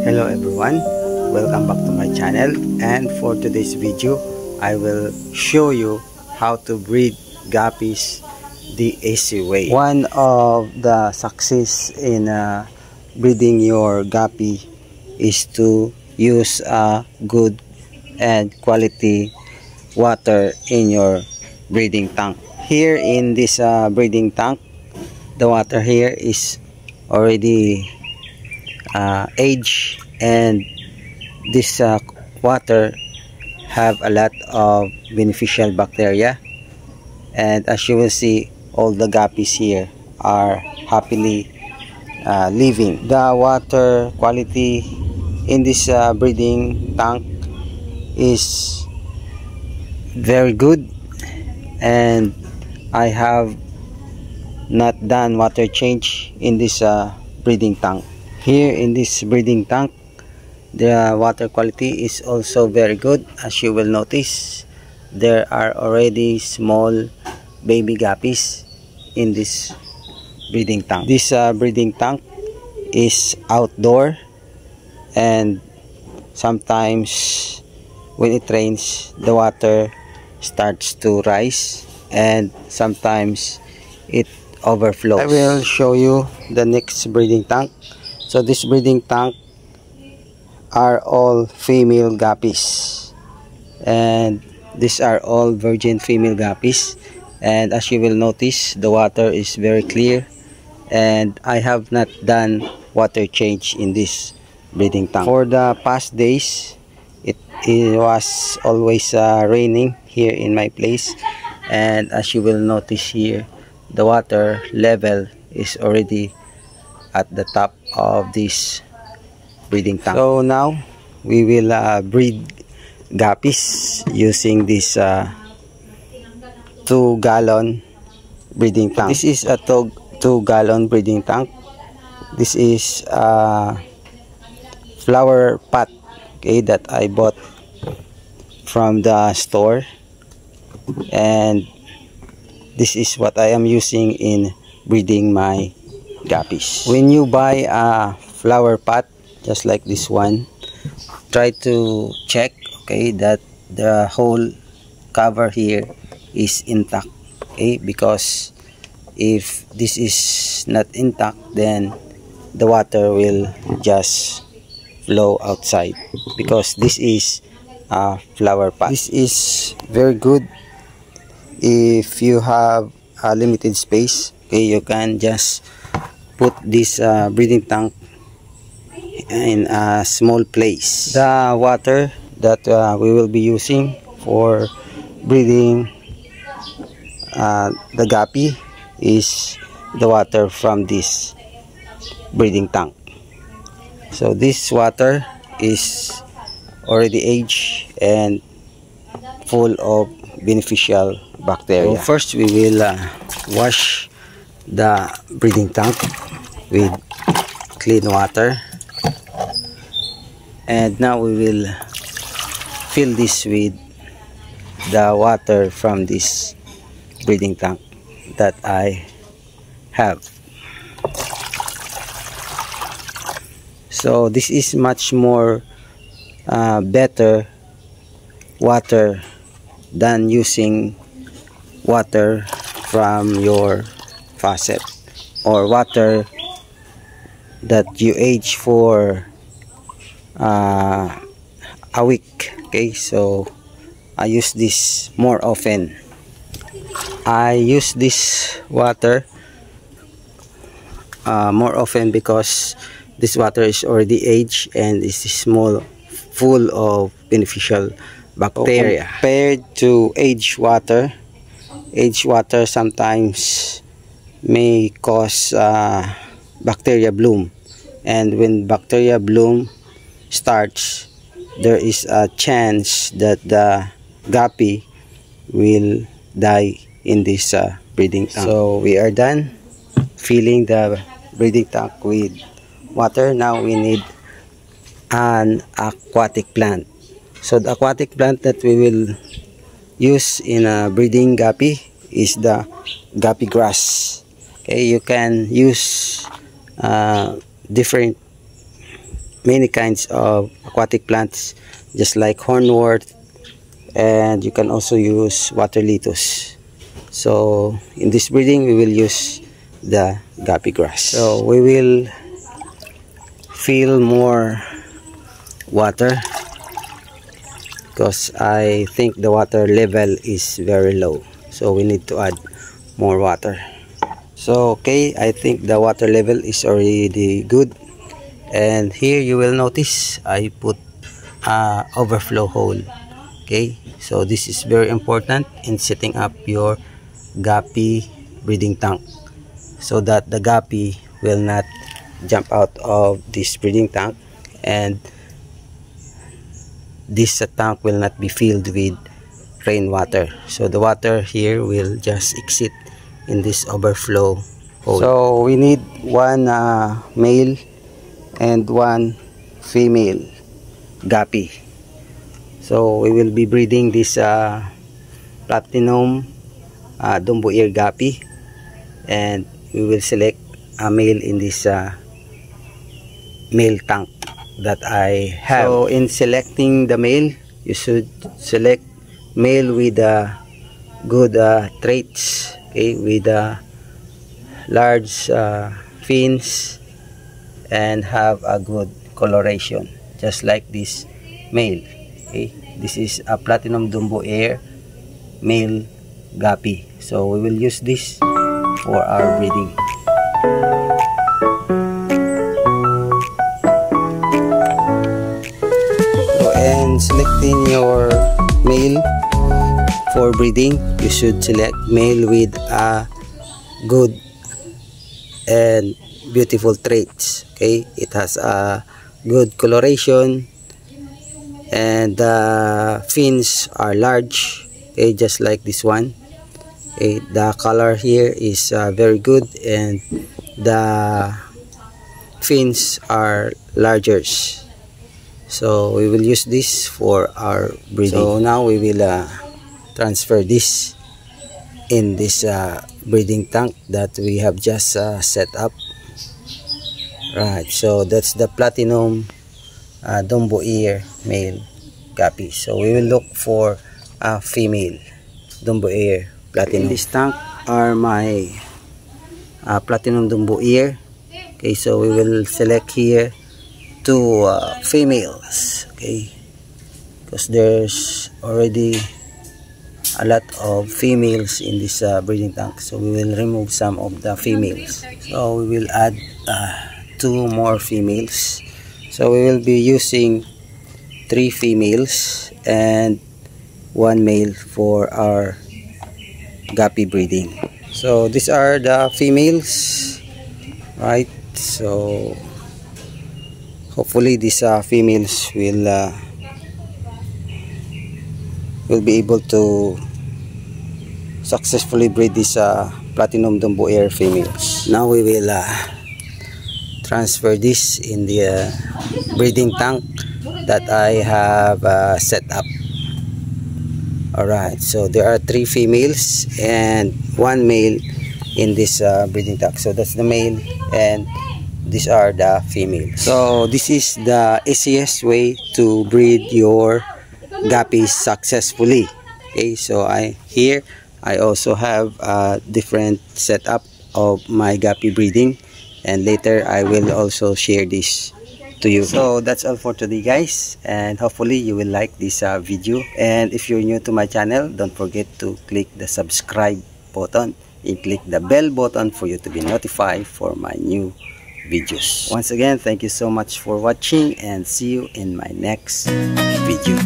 Hello everyone, welcome back to my channel, and for today's video I will show you how to breed guppies the easy way. One of the success in breeding your guppy is to use a good and quality water in your breeding tank. Here in this breeding tank, the water here is already aged, and this water have a lot of beneficial bacteria, and as you will see, all the guppies here are happily living. The water quality in this breeding tank is very good, and I have not done water change in this breeding tank. Here in this breeding tank, the water quality is also very good. As you will notice, there are already small baby guppies in this breeding tank. This breeding tank is outdoor, and sometimes when it rains, the water starts to rise, and sometimes it overflows. I will show you the next breeding tank. So this breeding tank are all female guppies, and these are all virgin female guppies, and as you will notice, the water is very clear, and I have not done water change in this breeding tank. For the past days, it was always raining here in my place, and as you will notice here, the water level is already at the top of this breeding tank. So now we will breed guppies using this 2-gallon breeding tank. This is a 2-gallon breeding tank. This is a flower pot, okay, that I bought from the store, and this is what I am using in breeding my guppies. When you buy a flower pot just like this one, try to check, okay, that the whole cover here is intact, okay, because if this is not intact, then the water will just flow outside, because this is a flower pot. This is very good if you have a limited space, okay. You can just put this breeding tank in a small place. The water that we will be using for breeding the guppy is the water from this breeding tank. So this water is already aged and full of beneficial bacteria. So first we will wash the breeding tank with clean water, and now we will fill this with the water from this breeding tank that I have. So this is much more better water than using water from your faucet or water that you age for a week, okay. So I use this more often. I use this water more often because this water is already aged and is small, full of beneficial bacteria. So compared to aged water sometimes may cause bacteria bloom and when bacteria bloom starts, there is a chance that the guppy will die in this breeding tank. So we are done filling the breeding tank with water. Now we need an aquatic plant. So the aquatic plant that we will use in a breeding guppy is the guppy grass. Okay, you can use many kinds of aquatic plants, just like hornwort, and you can also use water lettuce. So in this breeding we will use the guppy grass. So we will fill more water because I think the water level is very low, so we need to add more water. So okay, I think the water level is already good, and here you will notice I put overflow hole. Okay, so this is very important in setting up your guppy breeding tank, so that the guppy will not jump out of this breeding tank, and this tank will not be filled with rainwater. So the water here will just exit in this overflow hole. So we need one male and one female guppy. So we will be breeding this platinum Dumbo ear guppy, and we will select a male in this male tank that I have. So in selecting the male, you should select male with good traits, okay, with large fins and have a good coloration, just like this male. Okay, this is a platinum Dumbo ear male guppy, so we will use this for our breeding. So, and selecting your male for breeding, you should select male with a good and beautiful traits. Okay, it has a good coloration, and the fins are large. Okay, just like this one. Okay, the color here is very good, and the fins are larger. So we will use this for our breeding. So now we will transfer this in this breeding tank that we have just set up. Right, so that's the platinum Dumbo ear male guppy. So we will look for a female Dumbo ear platinum. In this tank are my platinum Dumbo ear. Okay, so we will select here two females. Okay, because there's already a lot of females in this breeding tank, so we will remove some of the females. So we will add two more females. So we will be using 3 females and 1 male for our guppy breeding. So these are the females, right? So hopefully these females will be able to successfully breed this platinum Dumbo ear females. Now we will transfer this in the breeding tank that I have set up. Alright, so there are 3 females and 1 male in this breeding tank. So that's the male and these are the females. So this is the easiest way to breed your guppies successfully. Okay, so I also have a different setup of my guppy breeding, and later I will also share this to you. So that's all for today, guys, and hopefully you will like this video. And if you're new to my channel, don't forget to click the subscribe button and click the bell button for you to be notified for my new videos. Once again, thank you so much for watching, and see you in my next video.